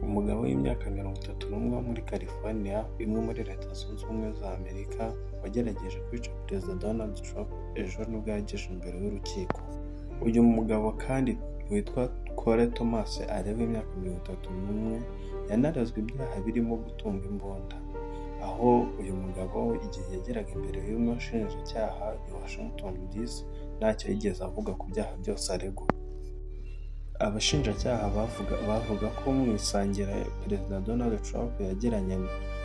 umugabo w'imyaka 31 wo muri California, imwe muri Leta Zunze Ubumwe za Amerika, wagerageje kwica Perezida Donald Trump ejo nibwo yageje imbere y'urukiko. Uyu mugabo kandi witwa Thomas ari w'imyaka 31 yanarezwe ibyaha birimo gutunga imbunda, aho uyu mugabo igihe yageraga imbere y'umushinjacyaha i Washington DC ntacyo yigeze avuga ku byaha byose aregwa. Abashinjacyaha bavuga ko mu isangira Perezida Donald Trump yagiranye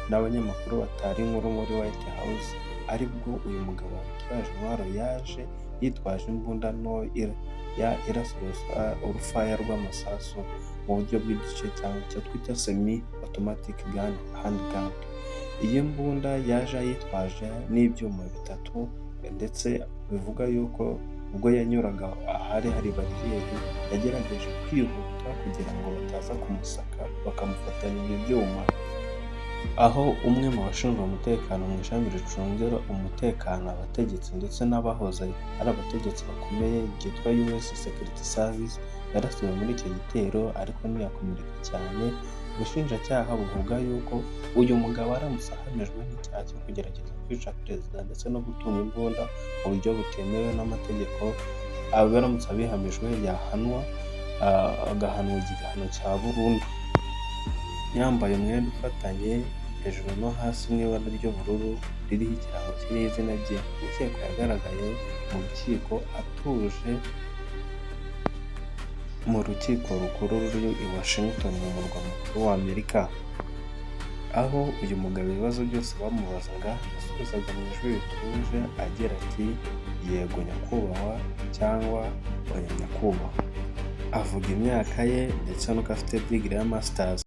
n'abanyamakuru batari inkuru muri White House aribwo uyu mugabo witwaje intwaro yaje yitwaje imbunda nto irasa urufaya rw'amasasu mu buryo bw'igice cyangwa icyo twita semi automatic gun handgun. Iyi mbunda yaje yitwaje n'ibyuma bitatu, ndetse bivuga yuko ubwo yanyuraga ahari hari bariyeri yagerageje kwihuta kugira ngo bataza kumusaka bakamufatanya ibyuma. Aho umwe mu bashinzwe umutekano mu ishami ricungira umutekano abategetsi ndetse n'abahoze ari abategetsi bakomeye ryitwa US Security Service yarasiwe muri icyo gitero ariko ntiyakomereka cyane. Ubushinjacyaha buvuga yuko uyu mugabo aramutse ahamijwe n'icyaha cyo kugerageza kwica perezida ndetse no gutunga imbunda mu buryo butemewe n'amategeko, abaramutse abihamijwe yahanwa agahanwa igihano cya burundu. Yambaye umwenda ufatanye hejuru no hasi mu ibara ry'ubururu ririho ikirango kiriho izina rye. Ukekwa yagaragaye mu rukiko atuje mu rukiko rukuru ruri i Washington mu murwa mukuru wa Amerika, aho uyu mugabo ibibazo byose bamubazaga yasubizaga mu ijwi rituje agira ati yego nyakubahwa cyangwa oya nyakubahwa. Avuga imyaka ye ndetse nuko afite degree ya masters